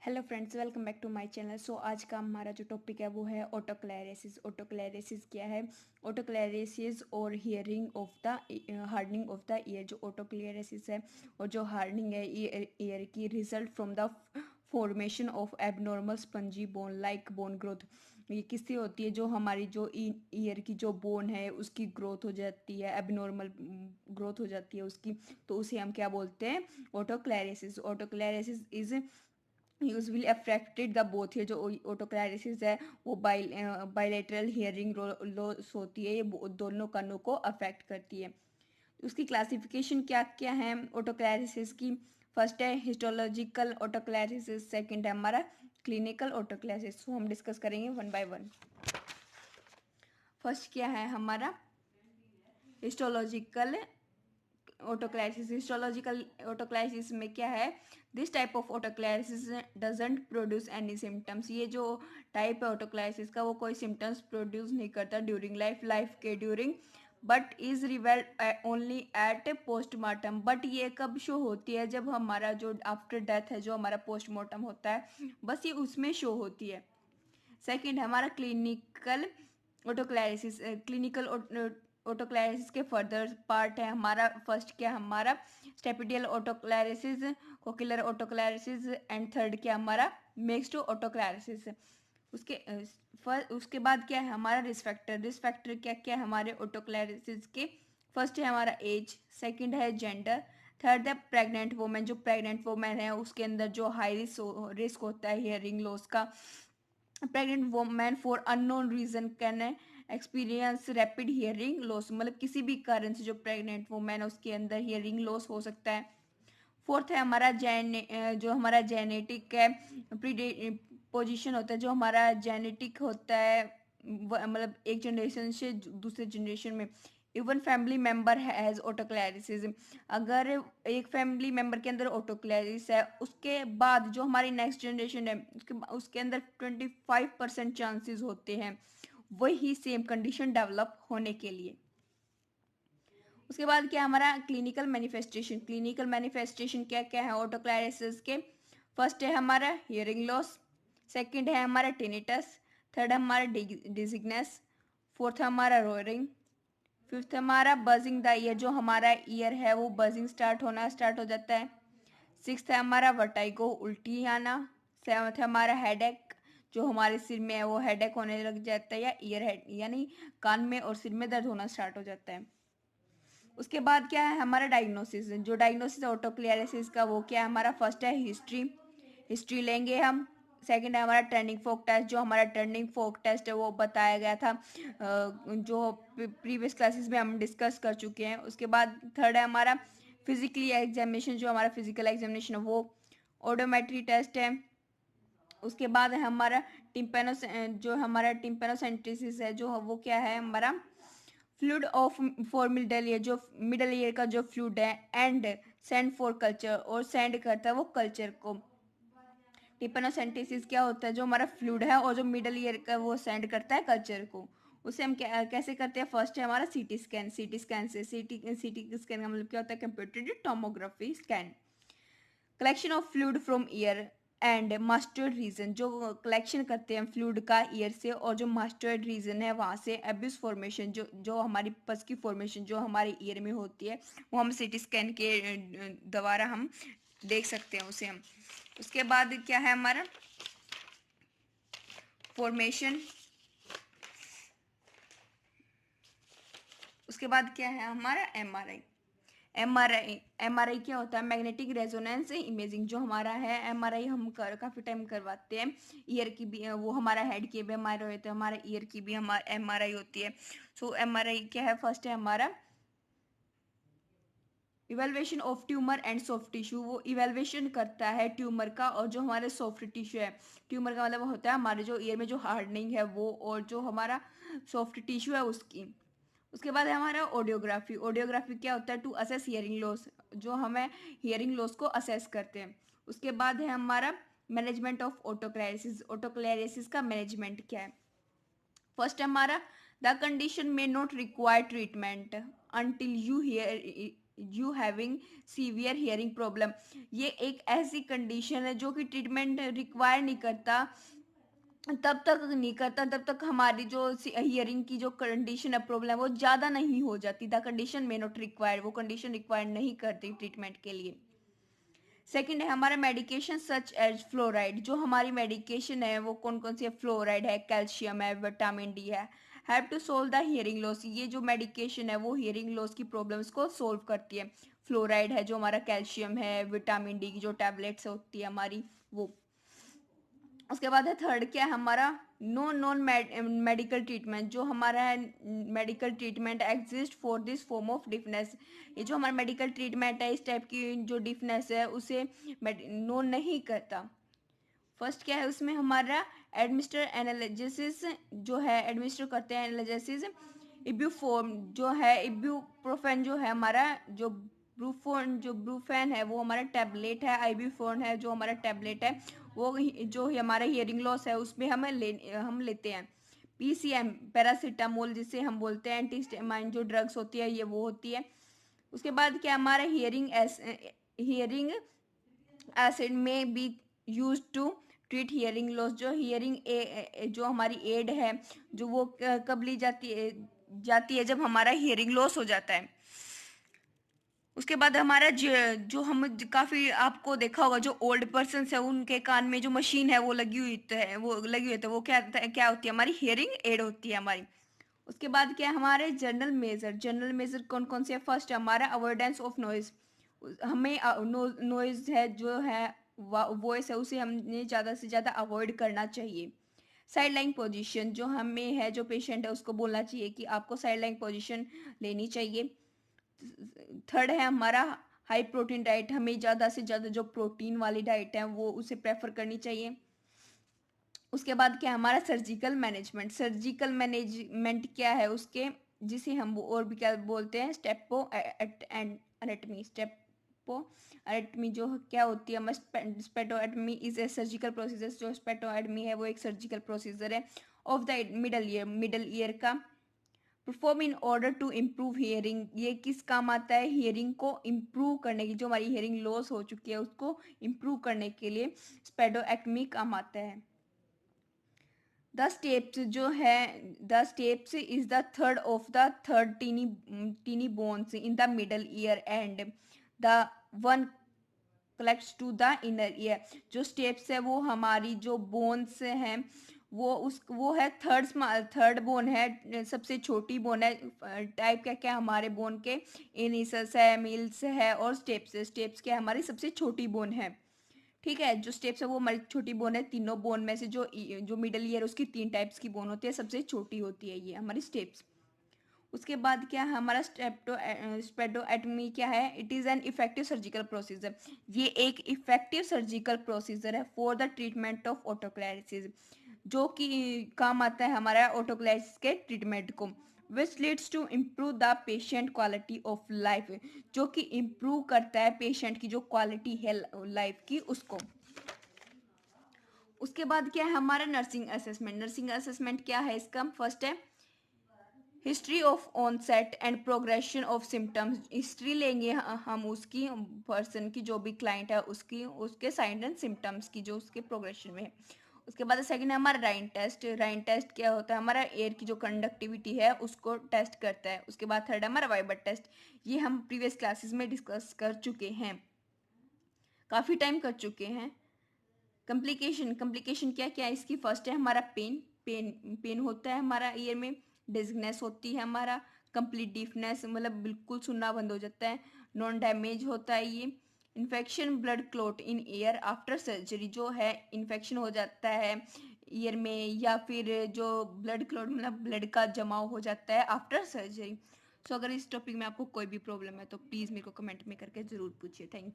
Hello friends, welcome back to my channel. So आज का हमारा जो टॉपिक है वो है ऑटोक्लेरेसिस। ऑटोक्लेरेसिस क्या है? ऑटोक्लेरेसिस और hearing of the hardening of the year. जो ऑटोक्लेरेसिस है और जो हार्डनिंग है ईयर की result from the formation of abnormal spongy bone like bone growth. ये किससे होती है? जो हमारी जो ईयर की जो बोन है उसकी ग्रोथ हो जाती है, एबनॉर्मल ग्रोथ हो जाती है उसकी, तो उसे हम क्या बोलते हैं? Otosclerosis. Otosclerosis is usually affected the both. ये जो ऑटोक्लेरेसिस है वो बाइलेटरल हियरिंग लॉस होती है, ये दोनों कानों को अफेक्ट करती है। उसकी क्लासिफिकेशन क्या क्या है ऑटोक्लेरेसिस की? फर्स्ट है हिस्टोलॉजिकल ऑटोक्लेरेसिस, सेकंड है हमारा क्लिनिकल ऑटोक्लेरेसिस। हम डिस्कस करेंगे वन बाय वन। फर्स्ट क्या है हमारा हिस्टोलॉजिकल ऑटोक्लाइसिस। हिस्टोलॉजिकल ऑटोक्लाइसिस में क्या है? This type of otosclerosis doesn't produce any symptoms. ये जो टाइप है ऑटोक्लाइसिस का वो कोई सिम्टम्स प्रोड्यूस नहीं करता ड्यूरिंग लाइफ के during, but is revealed only at postmortem. But ये कब शो होती है? जब हमारा जो आफ्टर डेथ है, जो हमारा पोस्टमार्टम होता है, बस ये उसमें शो होती है। सेकंड हमारा क्लिनिकल ऑटोक्लेरिसिस। क्लिनिकल ऑटोक्लेरिसिस के फर्दर पार्ट है हमारा। फर्स्ट क्या हमारा स्टेपिडियल ऑटोक्लेरिसिस, कोकिलर ऑटोक्लेरिसिस, एंड थर्ड क्या हमारा मिक्स्ड ऑटोक्लेरिसिस। उसके बाद क्या है हमारा रिस्क फैक्टर। रिस्क फैक्टर क्या क्या है हमारे ऑटोक्लेरिसिस के? फर्स्ट है हमारा एज, सेकंड है जेंडर, थर्ड है प्रेग्नेंट वोमेन। जो प्रेग्नेंट वोमेन है उसके अंदर जो हाई रिस्क होता है हियरिंग लॉस का। Pregnant women for unknown reason can experience rapid hearing loss. मतलब किसी भी कारण से जो प्रेग्नेंट वोमेन है उसके अंदर हियरिंग लॉस हो सकता है। फोर्थ है हमारा जो हमारा जेनेटिक है पोजीशन होता है, जो हमारा जेनेटिक होता है, मतलब एक जनरेशन से दूसरे जनरेशन में। Even family member has otosclerosis. अगर एक फैमिली मेंबर के अंदर ऑटोक्लेरिस है, उसके बाद जो हमारी नेक्स्ट जनरेशन है उसके अंदर 25% चांसेस होते हैं वही सेम कंडीशन डेवलप होने के लिए। उसके बाद क्या हमारा क्लिनिकल मैनिफेस्टेशन। क्लिनिकल मैनिफेस्टेशन क्या क्या है ऑटोक्लेरिसिस के? फर्स्ट है हमारा हियरिंग लॉस, सेकंड है हमारा टिनिटस, थर्ड है हमारा डिजिग्नेस, फोर्थ है हमारा रोयरिंग, फिफ्थ हमारा बजिंग द ईयर। जो हमारा ईयर है वो बजिंग स्टार्ट हो जाता है। सिक्स्थ है हमारा वर्टाइगो, उल्टी आना। सेवंथ है हमारा हेडेक, जो हमारे सिर में है वो हेडेक होने लग जाता है, या ईयर हेड यानी कान में और सिर में दर्द होना स्टार्ट हो जाता है। उसके बाद क्या है हमारा डायग्नोसिस। जो डायग्नोसिस ऑटोक्लियरिसिस का वो क्या है हमारा? फर्स्ट है हिस्ट्री, हिस्ट्री लेंगे हम। सेकंड है हमारा टर्निंग फोक टेस्ट। जो हमारा टर्निंग फोक टेस्ट है वो बताया गया था जो प्रीवियस क्लासेस में हम डिस्कस कर चुके हैं। उसके बाद थर्ड है हमारा फिजिकली एग्जामिनेशन। जो हमारा फिजिकल एग्जामिनेशन है वो ओडोमेट्री टेस्ट है। उसके बाद है हमारा टिम्पेनो, जो हमारा टिम्पेनोसेंट्रिसिस है, जो वो क्या है हमारा fluid of for middle ear. जो मिडल ईयर का जो फ्लूड है, एंड सेंड फॉर कल्चर, और सेंड करता है वो कल्चर को। टिम्पेनोसेंट्रिसिस क्या होता है? जो हमारा फ्लूड है और जो मिडल ईयर का वो सेंड करता है कल्चर को। उसे हम कैसे करते हैं? फर्स्ट है हमारा सीटी स्कैन। सीटी स्कैन से सीटी स्कैन का मतलब क्या होता है? Computed tomography scan. Collection of fluid from ear and mastoid region. जो कलेक्शन करते हैं फ्लूइड का ईयर से, और जो मास्टर्ड रीजन है वहाँ से एब्यूस फॉर्मेशन, जो हमारी पस की फॉर्मेशन जो हमारे ईयर में होती है वो हम सीटी स्कैन के द्वारा हम देख सकते हैं उसे हम। उसके बाद क्या है हमारा फॉर्मेशन। उसके बाद क्या है हमारा एमआरआई। एमआरआई क्या होता है? Magnetic resonance imaging. जो हमारा है एमआरआई हम काफ़ी टाइम करवाते हैं। ईयर की भी वो हमारा हेड की भी एमआरआई होता है, हमारा ईयर की भी हमारा एमआरआई होती है। सो एमआरआई क्या है? फर्स्ट है हमारा evaluation of tumour and soft tissue. वो इवेल्युएशन करता है ट्यूमर का और जो हमारे सॉफ्ट टिश्यू है। ट्यूमर का मतलब होता है हमारे जो ईयर में जो हार्डनिंग है वो, और जो हमारा सॉफ्ट टिश्यू है उसकी। उसके बाद है हमारा ऑडियोग्राफी। ऑडियोग्राफी क्या होता है? To assess hearing loss. जो हमें हियरिंग लॉस को असेस करते हैं। उसके बाद है हमारा मैनेजमेंट ऑफ ऑटोक्लेरिसिस। ऑटोक्लेरिसिस का मैनेजमेंट क्या है? फर्स्ट हमारा द कंडीशन में not require treatment until you here you having severe hearing problem. ये एक ऐसी कंडीशन है जो कि ट्रीटमेंट रिक्वायर नहीं करता, तब तक हमारी जो हियरिंग की जो कंडीशन है, प्रॉब्लम, वो ज़्यादा नहीं हो जाती। The condition may not require, वो कंडीशन रिक्वायर नहीं करती ट्रीटमेंट के लिए। सेकंड है हमारा मेडिकेशन सच एज फ्लोराइड। जो हमारी मेडिकेशन है वो कौन कौन सी है? फ्लोराइड है, कैल्शियम है, विटामिन डी है। Have to solve the hearing loss. ये जो मेडिकेशन है वो हियरिंग लॉस की प्रॉब्लम्स को सोल्व करती है। फ्लोराइड है, जो हमारा कैल्शियम है, विटामिन डी की जो टैबलेट्स होती है हमारी वो। उसके बाद है थर्ड क्या है हमारा? No non medical treatment. जो हमारा है medical treatment exist for this form of deafness. ये जो हमारा मेडिकल ट्रीटमेंट है इस टाइप की जो डिफनेस है उसे नो नहीं करता। फर्स्ट क्या है उसमें हमारा? एडमिनिस्टर एनालिसिस जो है एडमिनिस्टर करते हैं एनालिसिस। इब्यूफोर्म जो है, इब्यूप्रोफेन जो है हमारा, जो ब्रूफेन है वो हमारा टैबलेट है। आइब्यूफोन है जो हमारा टैबलेट है, वो जो हमारा हियरिंग लॉस है उसमें हम लेते हैं। पीसीएम पैरासीटामोल जिसे हम बोलते हैं, एंटीहिस्टामाइन जो ड्रग्स होती है ये वो होती है। उसके बाद क्या हमारा हियरिंग एसिड में be use to treat hearing loss. जो जो हमारी एड है जो वो कब ली जाती है जब हमारा हियरिंग लॉस हो जाता है। उसके बाद हमारा जो हम काफ़ी आपको देखा होगा जो ओल्ड पर्सन है उनके कान में जो मशीन है वो लगी हुई है, वो क्या होती है? हमारी हियरिंग एड होती है हमारी। उसके बाद क्या है हमारे जनरल मेजर कौन कौन से? फर्स्ट हमारा अवॉइडेंस ऑफ नॉइज। हमें नॉइज है जो है वॉइस है उसे हमने ज़्यादा से ज़्यादा अवॉइड करना चाहिए। साइड लाइन पोजिशन जो हमें है, जो पेशेंट है उसको बोलना चाहिए कि आपको साइड लाइन पोजिशन लेनी चाहिए। थर्ड है हमारा हाई प्रोटीन डाइट। हमें ज़्यादा से ज़्यादा जो प्रोटीन वाली डाइट है वो उसे प्रेफर करनी चाहिए। उसके बाद क्या है हमारा सर्जिकल मैनेजमेंट क्या है उसके, जिसे हम और भी क्या बोलते हैं? स्टेपो एनेटमी। स्टेपो एनेटमी जो क्या होती है? Stapedectomy is a surgical procedure. जो स्पेटोएटमी है वो एक सर्जिकल प्रोसीजर है ऑफ द मिडल ईयर का। Perform in order to improve hearing. ये किस काम आता है? हियरिंग को इम्प्रूव करने की, जो हमारी हियरिंग लॉस हो चुकी है उसको इम्प्रूव करने के लिए स्पेडोएक्टमी काम आता है। The stapes is the third of the third tiny bones in the middle ear and the one collects to the inner ear. जो स्टेप्स है वो हमारी जो बोन्स हैं वो है थर्ड बोन है, सबसे छोटी बोन है। टाइप क्या क्या हमारे बोन के? इनिसस है, मिल्स है और स्टेप्स क्या हमारी सबसे छोटी बोन है। ठीक है, जो स्टेप्स है वो हमारी छोटी बोन है। तीनों बोन में से जो मिडल ईयर उसकी 3 टाइप्स की बोन होती है, सबसे छोटी होती है ये हमारी स्टेप्स। उसके बाद क्या है हमारा स्पेडोएटमी क्या है? It is an effective surgical procedure. ये एक इफेक्टिव सर्जिकल प्रोसीजर है फॉर द ट्रीटमेंट ऑफ ऑटोक्लेरिसिस, जो कि काम आता है हमारा ऑटोक्लेरिसिस के ट्रीटमेंट को। Which leads to improve the patient quality of life, जो कि इम्प्रूव करता है पेशेंट की जो क्वालिटी है लाइफ की उसको। उसके बाद क्या है हमारा नर्सिंग असेसमेंट क्या है इसका? फर्स्ट है history of onset and progression of symptoms. History लेंगे हम उसकी, पर्सन की, जो भी क्लाइंट है उसके साइन एंड सिम्टम्स की जो उसके प्रोग्रेशन में है। उसके बाद सेकंड है हमारा राइन टेस्ट क्या होता है? हमारा एयर की जो कंडक्टिविटी है उसको टेस्ट करता है। उसके बाद थर्ड है हमारा वाइबर टेस्ट। ये हम प्रीवियस क्लासेस में डिस्कस कर चुके हैं, काफ़ी टाइम कर चुके हैं। कम्प्लिकेशन क्या क्या है इसकी? फर्स्ट है हमारा पेन होता है हमारा ईयर में। डिजनेस होती है हमारा। कंप्लीट डीफनेस मतलब बिल्कुल सुनना बंद हो जाता है। नॉन डैमेज होता है ये। इन्फेक्शन ब्लड क्लॉट इन ईयर आफ्टर सर्जरी। जो है इन्फेक्शन हो जाता है ईयर में, या फिर जो ब्लड क्लॉट मतलब ब्लड का जमाव हो जाता है आफ्टर सर्जरी। सो अगर इस टॉपिक में आपको कोई भी प्रॉब्लम है तो प्लीज़ मेरे को कमेंट में करके ज़रूर पूछिए। Thank you.